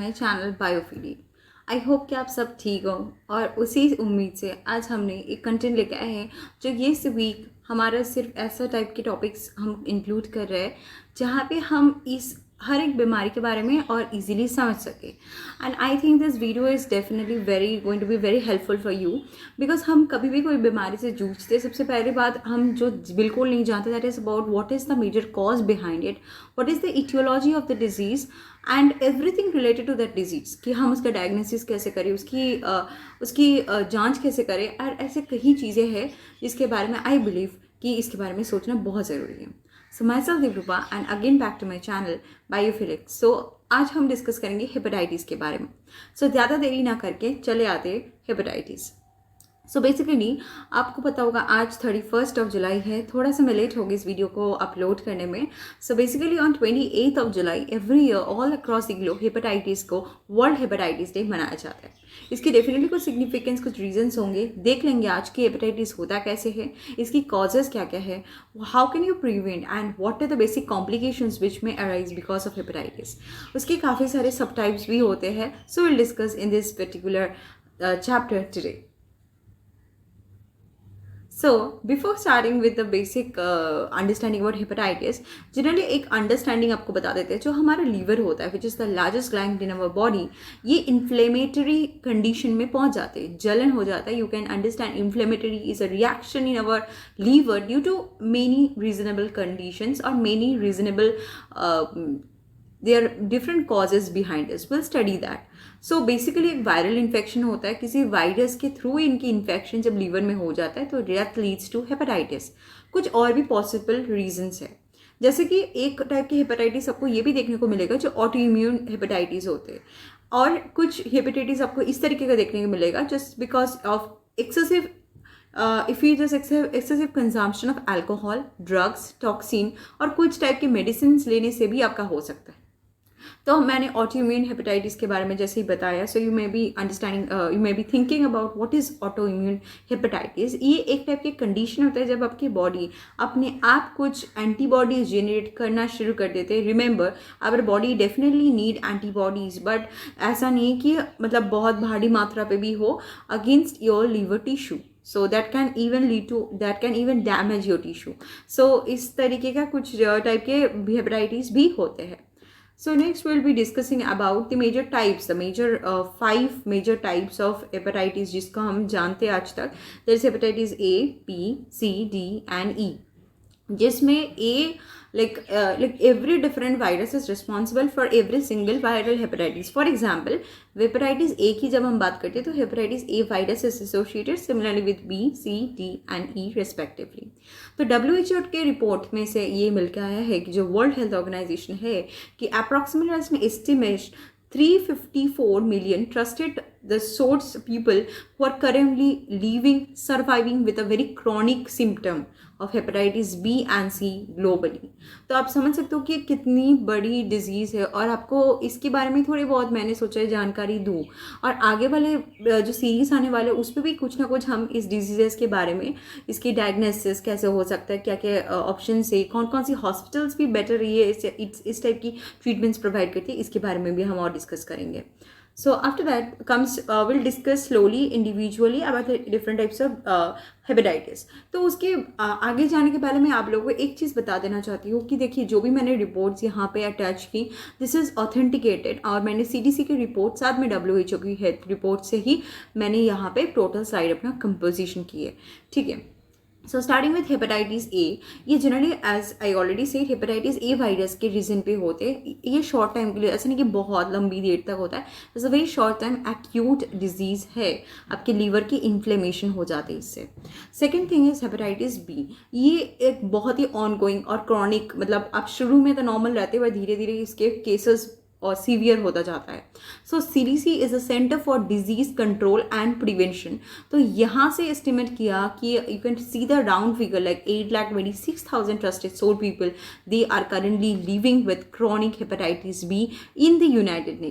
My channel बायोफीडी। I hope कि आप सब ठीक हो और उसी उम्मीद से आज हमने एक कंटेंट लेके आए हैं जो ये वीक हमारा सिर्फ ऐसा टाइप के टॉपिक्स हम इंक्लूड कर रहे हैं जहाँ पे हम इस हर एक बीमारी के बारे में और इजीली समझ सके। And I think this video is definitely very going to be very helpful for you because हम कभी भी कोई बीमारी से जूझते सबसे पहली बात हम जो बिल्कुल नहीं जानते that is about what is the major cause behind it, what is the aetiology of the disease and everything related to that disease कि हम उसका डायग्नोसिस कैसे करें, उसकी जांच कैसे करें। और ऐसे कई चीज़ें हैं जिसके बारे में आई बिलीव कि इसके बारे में सोचना बहुत ज़रूरी है। So my self Divrupa and again back to my channel बायोफिलिक्स। सो आज हम डिस्कस करेंगे हेपेटाइटिस के बारे में। सो ज़्यादा देरी ना करके चले आते हेपेटाइटिस। सो बेसिकली आपको पता होगा आज 31 जुलाई है। थोड़ा सा मैं लेट हो गई इस वीडियो को अपलोड करने में। So basically on 28 July every year all across the globe hepatitis को वर्ल्ड हेपेटाइटिस डे मनाया जाता है। इसकी डेफिनेटली कुछ सिग्निफिकेंस, कुछ रीजंस होंगे। देख लेंगे आज की हेपेटाइटिस होता कैसे है, इसकी कॉजेज क्या क्या है, how can you prevent and what are the basic complications which में अराइज बिकॉज ऑफ हेपेटाइटिस। उसके काफ़ी सारे सब टाइप्स भी होते हैं। So will discuss in this particular chapter today. So before starting with the basic understanding about hepatitis, generally एक understanding आपको बता देते हैं। जो हमारा लीवर होता है which is the largest gland in our body, ये inflammatory condition में पहुंच जाते हैं, जलन हो जाता है। You can understand inflammatory is a reaction in our liver due to many reasonable conditions or many reasonable there are different causes behind this. We'll study that. So basically एक viral infection होता है, किसी virus के through इनकी infection जब liver में हो जाता है तो दैट लीड्स टू हेपेटाइटिस। कुछ और भी पॉसिबल रीजंस है, जैसे कि एक टाइप की हेपेटाइटिस आपको ये भी देखने को मिलेगा जो ऑटो इम्यून हेपेटाइटिस होते हैं, और कुछ हेपेटाइटिस आपको इस तरीके का देखने को मिलेगा just because of excessive excessive consumption of alcohol, drugs, toxin और कुछ टाइप के मेडिसिन लेने से भी आपका हो सकता है। तो मैंने ऑटोइम्यून हेपेटाइटिस के बारे में जैसे ही बताया। So you may be understanding, you may be thinking about what is autoimmune hepatitis. ये एक टाइप की कंडीशन होता है जब आपकी बॉडी अपने आप कुछ एंटीबॉडीज जनरेट करना शुरू कर देते हैं। Remember our body definitely need antibodies, but ऐसा नहीं कि मतलब बहुत भारी मात्रा पे भी हो against your liver tissue. So that can even damage your tissue. So इस तरीके का कुछ टाइप के हेपेटाइटिस भी होते हैं। So next we'll be discussing about the major types, the major 5 major types of hepatitis जिसको हम जानते हैं आज तक। There is hepatitis A, B, C, D and E, जिसमें A like every different virus is responsible for every single viral hepatitis. For example, hepatitis A की जब हम बात करते हैं तो hepatitis A virus is associated similarly with B, C, D and E respectively. तो WHO के रिपोर्ट में से ये मिल के आया है कि जो वर्ल्ड हेल्थ ऑर्गेनाइजेशन है कि अप्रॉक्सीमेटली इसमें estimate 354 million trusted the source people who are currently surviving with a very chronic symptom of hepatitis B and C globally. तो आप समझ सकते हो कि कितनी बड़ी डिजीज़ है, और आपको इसके बारे में थोड़ी बहुत मैंने सोचा जानकारी दूँ, और आगे वाले जो सीरीज़ आने वाले उस पर भी कुछ ना कुछ हम इस डिजीज़ के बारे में, इसकी डायग्नोसिस कैसे हो सकता है, क्या क्या ऑप्शन है, कौन कौन सी हॉस्पिटल्स भी बेटर रही है इस टाइप की ट्रीटमेंट्स प्रोवाइड करती है, इसके बारे में भी हम और डिस्कस करेंगे। So after that comes we'll discuss slowly individually about the different types of hepatitis. तो उसके आगे जाने के पहले मैं आप लोगों को एक चीज़ बता देना चाहती हूँ कि देखिए जो भी मैंने रिपोर्ट्स यहाँ पे अटैच की, दिस इज़ ऑथेंटिकेटेड, और मैंने CDC की रिपोर्ट साथ में WHO की हेल्थ रिपोर्ट से ही मैंने यहाँ पे टोटल स्लाइड अपना कंपोजिशन की है, ठीक है। So starting with hepatitis A, ये generally as I already said hepatitis A virus के रीजन पे होते हैं। ये शॉर्ट टाइम के लिए, ऐसा नहीं कि बहुत लंबी देर तक होता है, it's a very short time acute disease है, आपके लीवर की इन्फ्लेमेशन हो जाती है इससे। Second thing is hepatitis B, ये एक बहुत ही ऑन गोइंग और क्रॉनिक, मतलब आप शुरू में तो नॉर्मल रहते हैं पर धीरे धीरे इसके केसेस और सीवियर होता जाता है। So CDC is a centre for disease control and prevention. तो यहाँ से एस्टिमेट किया कि you can see the round figure like 8,26,000 trusted soul people they are currently living with chronic hepatitis B in the United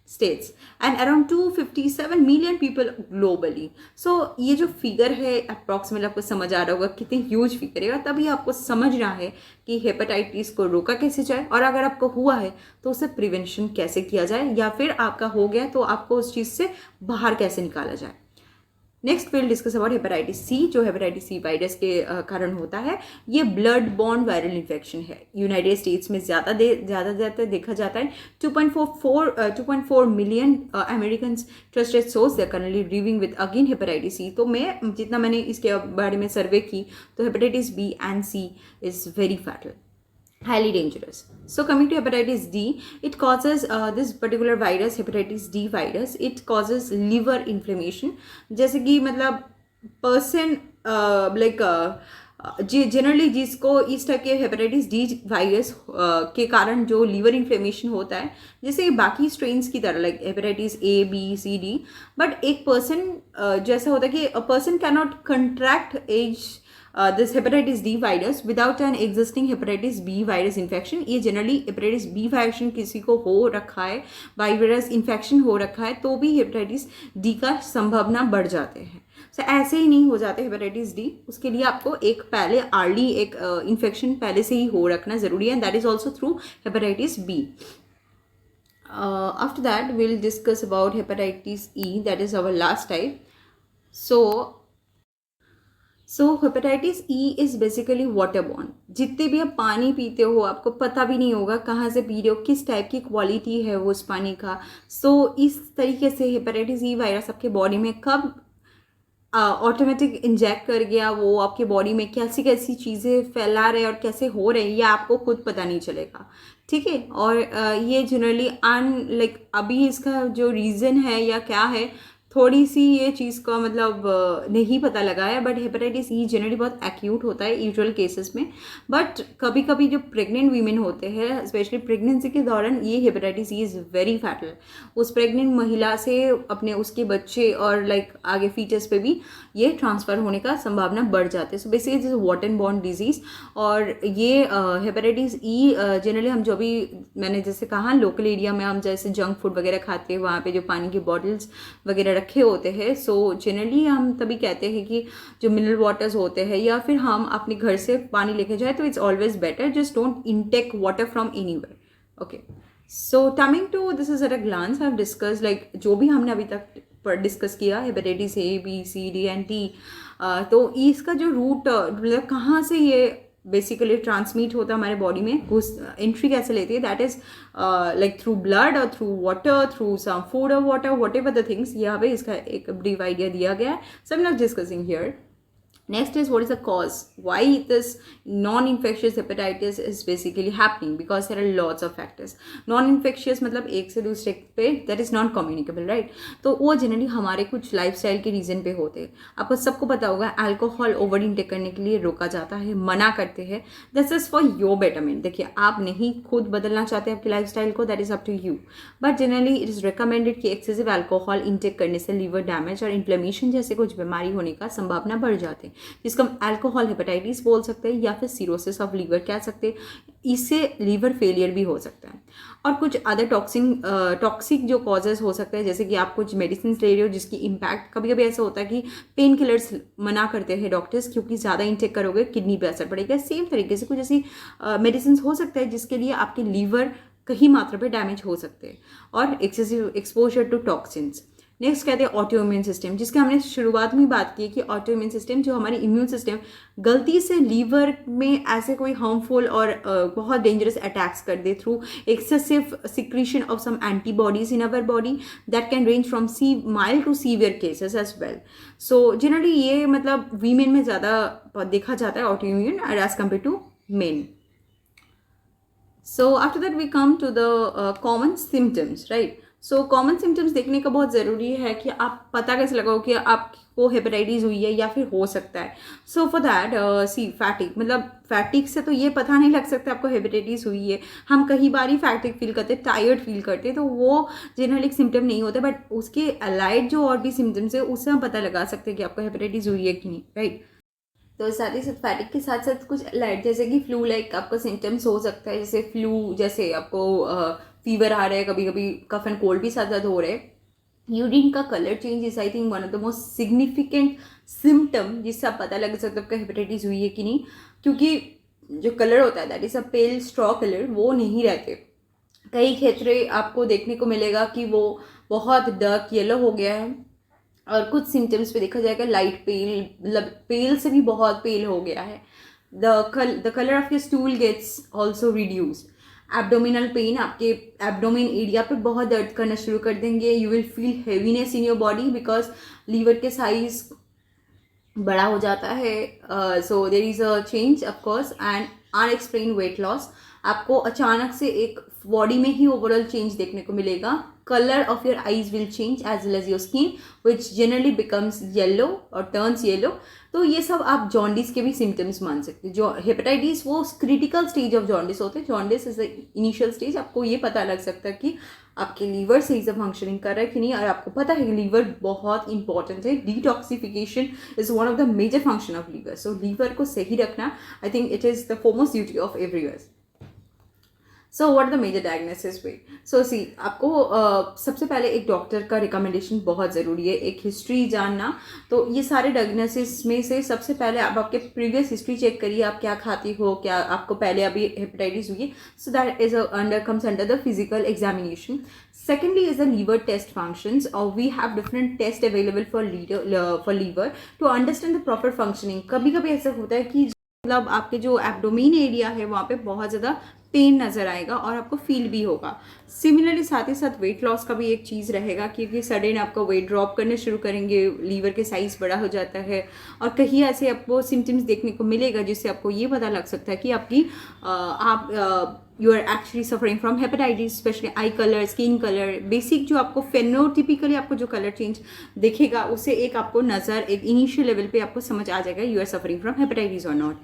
States and around 257 million people globally. So ये जो figure है approximately आपको समझ आ रहा होगा कितनी ह्यूज फिगर है, और तभी आपको समझना है कि हेपेटाइटिस को रोका कैसे जाए, और अगर आपको हुआ है तो उसे प्रिवेंशन कैसे किया जाए, या फिर आपका हो गया तो आपको उस चीज़ से बाहर कैसे निकाला जाए. Next will discuss about hepatitis C, जो हेपेटाइटिस सी वायरस के कारण होता है. ये ब्लड बॉर्न वायरल इन्फेक्शन है. यूनाइटेड स्टेट्स में ज़्यादा देखा जाता है. 2.4 million American trusted source they currently living with again hepatitis C. तो जितना मैंने इसके बारे में सर्वे की, तो hepatitis B and C is very fatal, highly dangerous. So coming to hepatitis D, it causes this particular virus, hepatitis D virus, it causes liver inflammation. जैसे कि मतलब person जनरली जिसको इस टाइप के हेपेटाइटिस डी वायरस के कारण जो liver inflammation होता है, जैसे बाकी स्ट्रेन्स की तरह like hepatitis A B C D, but एक पर्सन जैसा होता है कि a person can not contract as this hepatitis D virus without an existing hepatitis B virus infection. ये जनरली हेपेटाइटिस बी वायरस किसी को हो रखा है, वायरस इन्फेक्शन हो रखा है, तो भी हेपेटाइटिस डी का संभावना बढ़ जाते हैं. सो ऐसे ही नहीं हो जाते हेपेटाइटिस डी, उसके लिए आपको एक पहले अर्ली एक इन्फेक्शन पहले से ही हो रखना ज़रूरी है, that is also through hepatitis B. After that we'll discuss about hepatitis E, that is our last type. So hepatitis E is basically water borne. जितने भी आप पानी पीते हो आपको पता भी नहीं होगा कहाँ से पी रहे हो, किस टाइप की क्वालिटी है वो उस पानी का. सो इस तरीके से हेपेटाइटिस ई वायरस आपके बॉडी में कब ऑटोमेटिक इंजेक्ट कर गया, वो आपके बॉडी में कैसी कैसी चीज़ें फैला रहे और कैसे हो रहे हैं, ये आपको खुद पता नहीं चलेगा. ठीक है. और ये जनरली अभी इसका जो रीज़न है या क्या है, थोड़ी सी ये चीज़ का मतलब नहीं पता लगा है. बट हेपेटाइटिस ई जनरली बहुत एक्यूट होता है यूजुअल केसेस में, बट कभी कभी जो प्रेग्नेंट वीमेन होते हैं स्पेशली प्रेगनेंसी के दौरान, ये hepatitis E is very fatal. उस प्रेग्नेंट महिला से अपने उसके बच्चे और आगे फीचर्स पे भी ये ट्रांसफ़र होने का संभावना बढ़ जाती है. So basically this water and born disease. और ये हेपेटाइटिस ई जनरली हम जो भी मैंने जैसे कहा लोकल एरिया में हम जैसे जंक फूड वगैरह खाते हैं, वहाँ पे जो पानी की बॉटल्स वगैरह रखे होते हैं, सो जनरली हम तभी कहते हैं कि जो मिनरल वाटर्स होते हैं या फिर हम अपने घर से पानी लेके जाए, तो it's always better, just don't intake water from anywhere. Okay. So coming to this is at a glance I have discuss जो भी हमने अभी तक डिस्कस किया hepatitis A B C D and T. तो इसका जो रूट मतलब कहाँ से ये बेसिकली ट्रांसमिट होता है हमारे बॉडी में, घुस एंट्री कैसे लेती है, दैट इज थ्रू ब्लड और through water, through some food और water, whatever the things. यहाँ पे इसका एक ब्रीफ आइडिया दिया गया है. So I am not discussing here. Next is, what is the cause? Why this non-infectious hepatitis is basically happening? Because there are lots of factors. Non-infectious मतलब एक से दूसरे पे that is non-communicable, right? तो वो जनरली हमारे कुछ lifestyle के रीज़न पे होते हैं. आपको सबको पता होगा अल्कोहल ओवर इंटेक करने के लिए रोका जाता है, मना करते हैं. This is for your betterment. देखिए आप नहीं खुद बदलना चाहते आपके लाइफस्टाइल को, that is up to you. But generally it is recommended कि एक्सेसिव अल्कोहल इंटेक करने से लीवर डैमेज और इन्फ्लेमेशन जैसे कुछ बीमारी होने का संभावना बढ़ जाती है, जिसको हम अल्कोहल हेपेटाइटिस बोल सकते हैं या फिर सिरोसिस ऑफ लीवर कह सकते हैं. इससे लीवर फेलियर भी हो सकता है. और कुछ अदर टॉक्सिक जो कॉजेज हो सकते हैं, जैसे कि आप कुछ मेडिसिन ले रहे हो जिसकी इम्पैक्ट, कभी कभी ऐसा होता है कि पेन किलर्स मना करते हैं डॉक्टर्स, क्योंकि ज़्यादा इंटेक करोगे किडनी पे असर पड़ेगा. सेम तरीके से कुछ ऐसी मेडिसिन हो सकता है जिसके लिए आपके लीवर कहीं मात्रा पे डैमेज हो सकते हैं. और excessive exposure to toxins. Next कहते हैं ऑटो इम्यून सिस्टम, जिसके हमने शुरुआत में बात की कि ऑटो इम्यून सिस्टम जो हमारी इम्यून सिस्टम गलती से लीवर में ऐसे कोई हार्मफुल और बहुत डेंजरस अटैक्स कर दे through excessive secretion of some antibodies in our body, that can range from mild to severe cases as well. So generally ये मतलब वीमेन में ज़्यादा देखा जाता है auto immune as compare to men. So after that we come to the common symptoms, right. So common symptoms देखने का बहुत ज़रूरी है कि आप पता कैसे लगाओ कि आपको हेपेटाइटिस हुई है या फिर हो सकता है. सो फॉर दैट सी फैटिक, मतलब फैटिक से तो ये पता नहीं लग सकता आपको हेपेटाइटिस हुई है. हम कई बार ही फैटिक फील करते हैं, टायर्ड फील करते हैं, तो वो जनरली सिम्टम नहीं होते, बट उसके अलाइड जो और भी सिम्टम्स है उससे हम पता लगा सकते हैं कि आपको हेपेटाइटिस हुई है कि नहीं, राइट. तो साथ ही साथ फैटिक के साथ साथ कुछ लाइट जैसे कि फ्लू लाइक आपको सिम्टम्स हो सकता है, जैसे फ्लू, जैसे आपको फीवर आ रहा है, कभी कभी कफ एंड कोल्ड भी साथ साथ हो रहे हैं। यूरिन का colour change is I think one of the most significant symptom जिससे आप पता लग सकता है आपका हेपेटाइटिस हुई है कि नहीं, क्योंकि जो कलर होता है that is a pale straw colour, वो नहीं रहते। कई क्षेत्र आपको देखने को मिलेगा कि वो बहुत डार्क येलो हो गया है, और कुछ सिम्टम्स पे देखा जाएगा लाइट पेल, मतलब पेल से भी बहुत पेल हो गया है। The colour of your stool gets also reduced. Abdominal pain, आपके एब्डोमिन एरिया पे बहुत दर्द करना शुरू कर देंगे। You will feel heaviness in your body because liver के साइज बड़ा हो जाता है। So there is a change of course and unexplain weight loss. आपको अचानक से एक बॉडी में ही ओवरऑल चेंज देखने को मिलेगा। Colour of your eyes will change as well as your skin which generally becomes yellow और टर्न्स येलो। तो ये सब आप जॉन्डिस के भी सिम्टम्स मान सकते हैं। जो हेपेटाइटिस वो क्रिटिकल स्टेज ऑफ जॉन्डिस होते हैं। Jaundice is the initial stage. आपको ये पता लग सकता है कि आपके लीवर सही से फंक्शनिंग कर रहा है कि नहीं, और आपको पता है कि लीवर बहुत इंपॉर्टेंट है। Detoxification is one of the major function of liver. So liver को सही रखना I think it is the foremost duty of everyone. So what the major diagnosis way? So see, आपको सबसे पहले एक डॉक्टर का रिकमेंडेशन बहुत ज़रूरी है, एक हिस्ट्री जानना। तो ये सारे डायग्नोसिस में से सबसे पहले आप आपके प्रीवियस हिस्ट्री चेक करिए, आप क्या खाती हो, क्या आपको पहले अभी हेपेटाइटिस हुई है। So that is comes under the physical examination. Secondly is the liver test functions, or we have different tests available for liver to understand the proper functioning. कभी कभी ऐसा होता है कि मतलब आपके जो एब्डोमेन एरिया है वहाँ पे बहुत ज़्यादा पेन नज़र आएगा और आपको फील भी होगा। सिमिलरली साथ ही साथ वेट लॉस का भी एक चीज़ रहेगा, क्योंकि सडन आपको वेट ड्रॉप करने शुरू करेंगे, लीवर के साइज़ बड़ा हो जाता है, और कहीं ऐसे आपको सिम्टम्स देखने को मिलेगा जिससे आपको ये पता लग सकता है कि आपकी you are actually suffering from hepatitis. Especially eye colour, skin colour, basic जो आपको फेनोटिपिकली आपको जो कलर चेंज दिखेगा उससे एक आपको नज़र एक इनिशियल लेवल पे आपको समझ आ जाएगा you are suffering from hepatitis और not.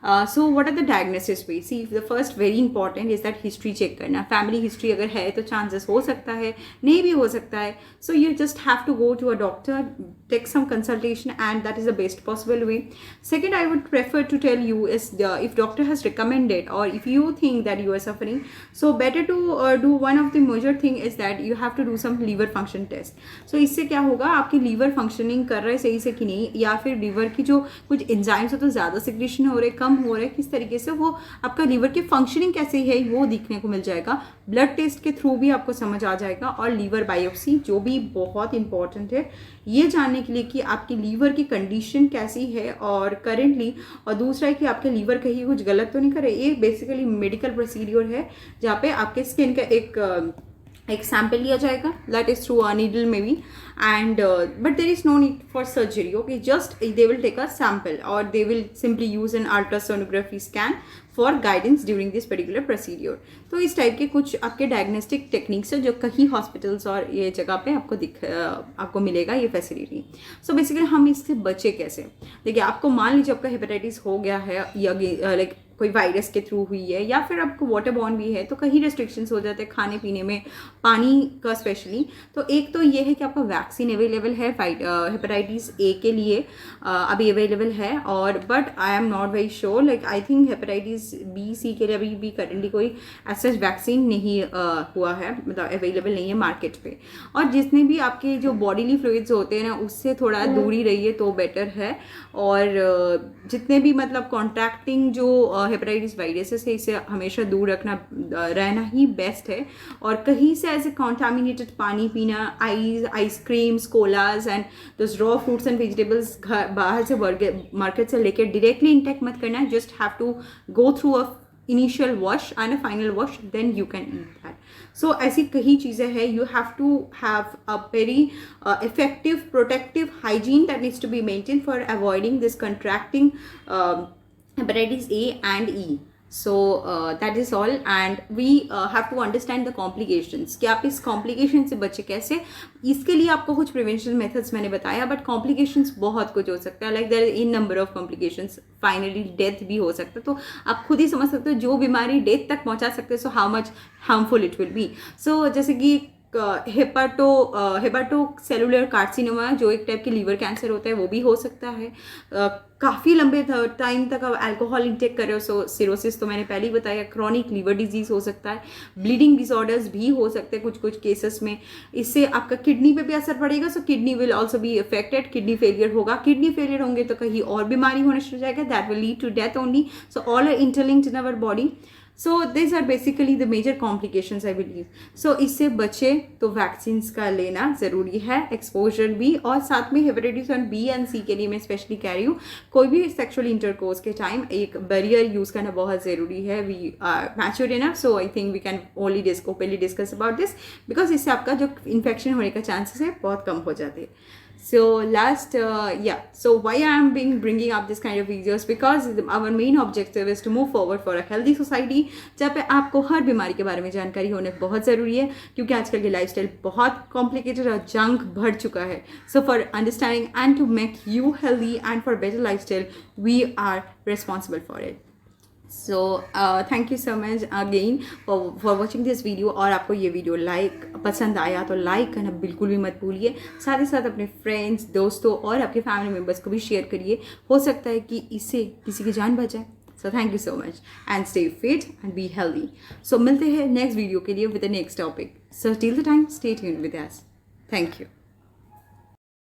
So what are the diagnosis way? See, the first very important is that history check करना। फैमिली हिस्ट्री अगर है तो चांसेस हो सकता है, नहीं भी हो सकता है। So you just have to go to a doctor, take some consultation, and that is the best possible way. Second, I would prefer to tell you is if doctor has recommended, or if you think that you are suffering, so better to do one of the major thing is that you have to do some liver function test. So इससे क्या होगा, आपकी liver functioning कर रहे सही से कि नहीं, या फिर लीवर की जो कुछ एंजाइम्स हो तो ज़्यादा सिक्रेशन हो रहे, कम हो रहे, किस तरीके से वो आपका लीवर की फंक्शनिंग कैसे है वो देखने को मिल जाएगा। ब्लड टेस्ट के थ्रू भी आपको समझ आ जाएगा, और लीवर बायोप्सी जो भी बहुत इंपॉर्टेंट है ये जानने के लिए कि आपकी लीवर की कंडीशन कैसी है और करेंटली, और दूसरा है कि आपके लीवर कहीं कुछ गलत तो नहीं करे। ये बेसिकली मेडिकल प्रोसीड्योर है जहाँ पे आपके स्किन का एक सैंपल लिया जाएगा, that is through a needle may be, and but there is no need for surgery, okay? Just they will take a sample, or they will simply use an ultrasonography scan for guidance during this particular procedure. तो इस type के कुछ आपके diagnostic techniques है जो कहीं hospitals और ये जगह पे आपको मिलेगा ये फैसिलिटी। सो बेसिकली हम इससे बचे कैसे? देखिए, आपको मान लीजिए आपका हेपेटाइटिस हो गया है, या लाइक कोई वायरस के थ्रू हुई है, या फिर आपको वाटर बॉर्न भी है, तो कहीं रेस्ट्रिक्शंस हो जाते हैं खाने पीने में, पानी का स्पेशली। तो एक तो ये है कि आपका वैक्सीन अवेलेबल है हेपेटाइटिस ए के लिए, अभी अवेलेबल है, और but I am not very sure, like I think hepatitis B C के लिए अभी भी करेंटली कोई ऐसा वैक्सीन नहीं हुआ है, मतलब अवेलेबल नहीं है मार्केट पे। और जितने भी आपके जो बॉडीली फ्लूइड्स होते हैं ना, उससे थोड़ा दूरी रहिए तो बेटर है। और जितने भी मतलब कॉन्ट्रैक्टिंग जो हेपेटाइटिस वायरसेस है, इसे हमेशा दूर रहना ही बेस्ट है। और कहीं से ऐसे कॉन्टामिनेटेड पानी पीना, ice creams, collage and those raw fruits and vegetables बाहर से मार्केट से लेकर डायरेक्टली इंटेक मत करना है। Just have to go through a initial wash and a final wash, then you can eat that. So ऐसी कई चीज़ें हैं, you have to have a very effective protective hygiene that needs to be maintained for avoiding this contracting hepatitis A and E. So that is all, and we have to understand the complications कि आप इस complication से बचे कैसे। इसके लिए आपको कुछ prevention methods मैंने बताया, but complications बहुत कुछ हो सकता है, like there is in number of complications, finally death भी हो सकता है। तो आप खुद ही समझ सकते हो जो बीमारी डेथ तक पहुंचा सकते हैं, so how much harmful it will be. So जैसे कि हेपाटो सेलुलर कार्सिनोमा जो एक टाइप की लीवर कैंसर होता है वो भी हो सकता है। काफ़ी लंबे टाइम तक आप अल्कोहल इंटेक कर रहे हो, सो सिरोसिस तो मैंने पहले ही बताया। क्रॉनिक लीवर डिजीज हो सकता है, ब्लीडिंग डिसऑर्डर्स भी हो सकते हैं कुछ कुछ केसेस में। इससे आपका किडनी पे भी असर पड़ेगा, so kidney will also be affected. Kidney failure होगा, किडनी फेलियर होंगे तो कहीं और बीमारी होने शुरू हो जाएगा, that will lead to death only. So all are interlinked in our body. So this are basically the major complications I believe. So इससे बचे तो वैक्सीन का लेना ज़रूरी है, एक्सपोजर भी, और साथ में हेपेटाइटिस बी एंड सी के लिए मैं स्पेशली कह रही हूँ कोई भी सेक्सुअल इंटरकोर्स के टाइम एक बैरियर यूज़ करना बहुत ज़रूरी है। We are matured enough, so I think we can only openly discuss about this, because इससे आपका जो इन्फेक्शन होने का चांसेस है बहुत कम हो जाते हैं। So last, so why I am bringing up this kind of videos, because our main objective is to move forward for a healthy society, जहाँ पे आपको हर बीमारी के बारे में जानकारी होने बहुत ज़रूरी है, क्योंकि आजकल की लाइफस्टाइल बहुत कॉम्प्लिकेटेड और जंक बढ़ चुका है। So for understanding and to make you healthy and for better lifestyle we are responsible for it. So thank you so much again for watching this video. और आपको ये वीडियो पसंद आया तो लाइक करना बिल्कुल भी मत भूलिए। साथ ही साथ अपने फ्रेंड्स, दोस्तों और आपके फैमिली मेम्बर्स को भी शेयर करिए, हो सकता है कि इससे किसी की जान बच जाए। So thank you so much and stay fit and be healthy. So मिलते हैं नेक्स्ट वीडियो के लिए with the next topic. So till the time stay tuned with us. Thank you.